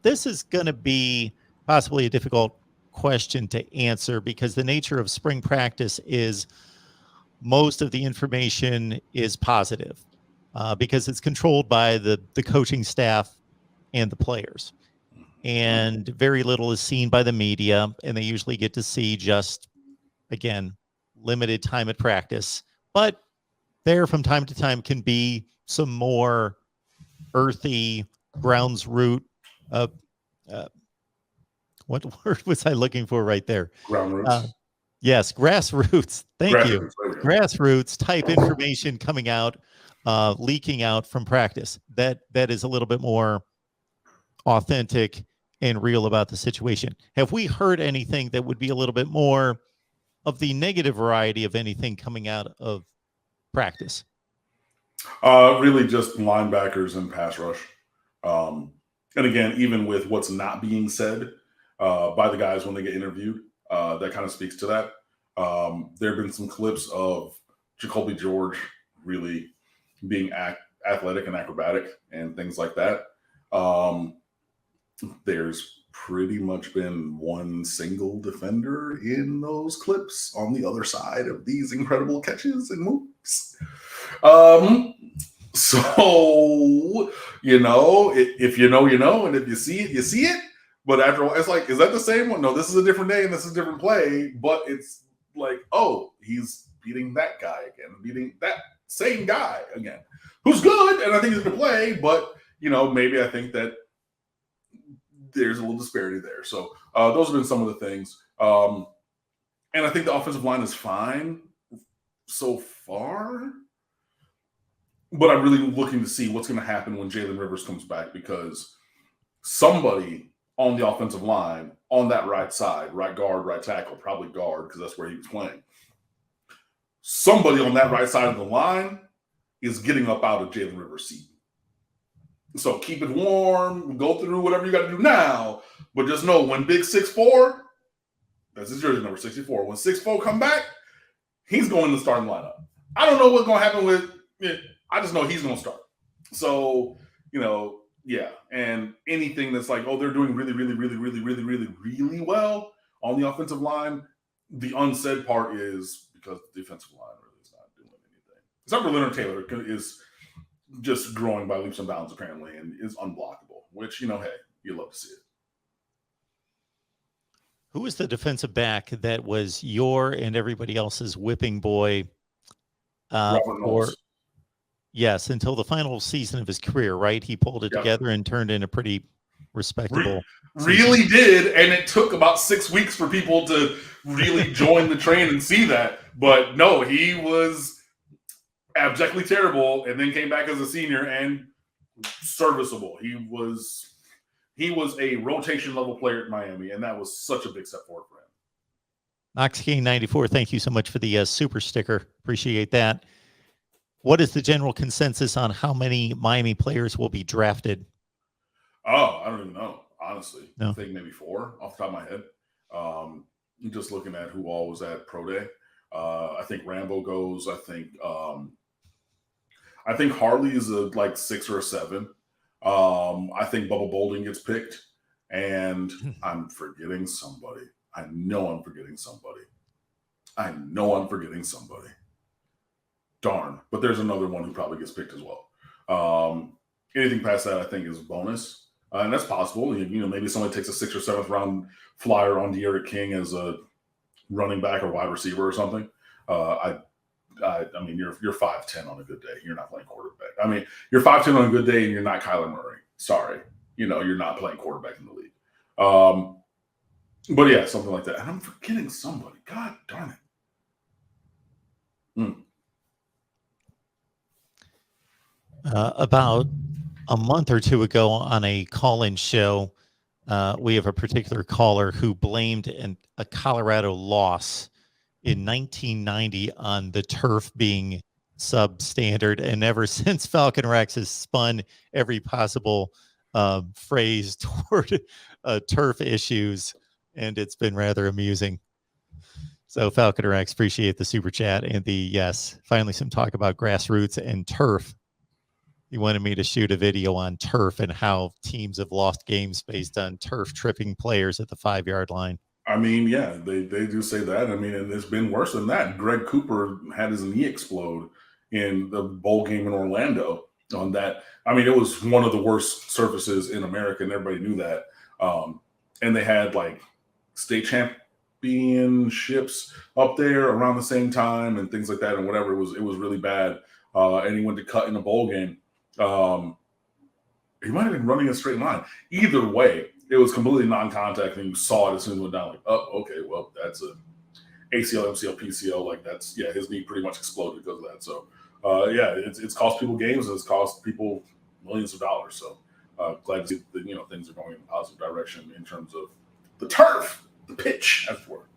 This is going to be possibly a difficult question to answer because the nature of spring practice is most of the information is positive because it's controlled by the coaching staff and the players. And very little is seen by the media, and they usually get to see just, again, limited time at practice. But there from time to time can be some more earthy grounds root. What word was I looking for right there? Ground roots. Yes, grassroots. Thank you. Grassroots type information coming out, leaking out from practice. That is a little bit more authentic and real about the situation. Have we heard anything that would be a little bit more of the negative variety of anything coming out of practice? Really just linebackers and pass rush. And again, even with what's not being said by the guys when they get interviewed, that kind of speaks to that. There have been some clips of Jacoby George really being athletic and acrobatic and things like that. There's pretty much been one single defender in those clips on the other side of these incredible catches and moves. So, if you know, and if you see it, you see it. But after a while, it's like, is that the same one? No, this is a different day and this is a different play. But it's like, oh, he's beating that guy again, beating that same guy again, who's good. And I think he's going to play. But, maybe I think that there's a little disparity there. So those have been some of the things. And I think the offensive line is fine so far. But I'm really looking to see what's going to happen when Jalen Rivers comes back, because somebody on the offensive line on that right side, right guard, right tackle, probably guard because that's where he was playing. Somebody on that right side of the line is getting up out of Jalen Rivers' seat. So keep it warm, go through whatever you got to do now, but just know when big 6'4", that's his jersey number 64, when 6'4" come back, he's going in the starting lineup. I don't know what's going to happen with it. I just know he's going to start. So, yeah. And anything that's like, oh, they're doing really, really, really, really, really, really, really well on the offensive line, the unsaid part is because the defensive line really is not doing anything. Except for Leonard Taylor is just growing by leaps and bounds, apparently, and is unblockable, which, hey, you love to see it. Who was the defensive back that was your and everybody else's whipping boy Yes, until the final season of his career, right? He pulled it together and turned in a pretty respectable Really did, and it took about 6 weeks for people to really join the train and see that. But no, he was abjectly terrible and then came back as a senior and serviceable. He was a rotation level player at Miami, and that was such a big step forward for him. Knox King 94, thank you so much for the super sticker. Appreciate that. What is the general consensus on how many Miami players will be drafted? Oh, I don't even know, honestly. No. I think maybe 4 off the top of my head. Just looking at who all was at Pro Day. I think Rambo goes. I think Harley is like 6 or a 7. I think Bubba Bolden gets picked. And I'm forgetting somebody. I know I'm forgetting somebody. Darn. But there's another one who probably gets picked as well. Anything past that, I think, is bonus. And that's possible. Maybe somebody takes a 6th or 7th round flyer on De'Aaron King as a running back or wide receiver or something. I mean, you're 5'10" on a good day. You're not playing quarterback. I mean, you're 5'10" on a good day and you're not Kyler Murray. Sorry. You're not playing quarterback in the league. But yeah, something like that. And I'm forgetting somebody. God darn it. About a month or two ago on a call-in show, we have a particular caller who blamed a Colorado loss in 1990 on the turf being substandard. And ever since, Falcon Rex has spun every possible phrase toward turf issues, and it's been rather amusing. So Falcon Rex, appreciate the super chat and yes, finally some talk about grassroots and turf. He wanted me to shoot a video on turf and how teams have lost games based on turf tripping players at the 5-yard line. I mean, yeah, they do say that. I mean, and it's been worse than that. Greg Cooper had his knee explode in the bowl game in Orlando on that. I mean, it was one of the worst surfaces in America, and everybody knew that. And they had like state championships up there around the same time and things like that, and whatever. It was really bad. And he went to cut in a bowl game. He might have been running a straight line. Either way, it was completely non-contact, and you saw it as soon as it went down. Like, oh, okay, well, that's a ACL, MCL, PCL. Like that's his knee pretty much exploded because of that. So, it's cost people games, and it's cost people millions of dollars. So, glad to see that things are going in a positive direction in terms of the turf, the pitch, as it were.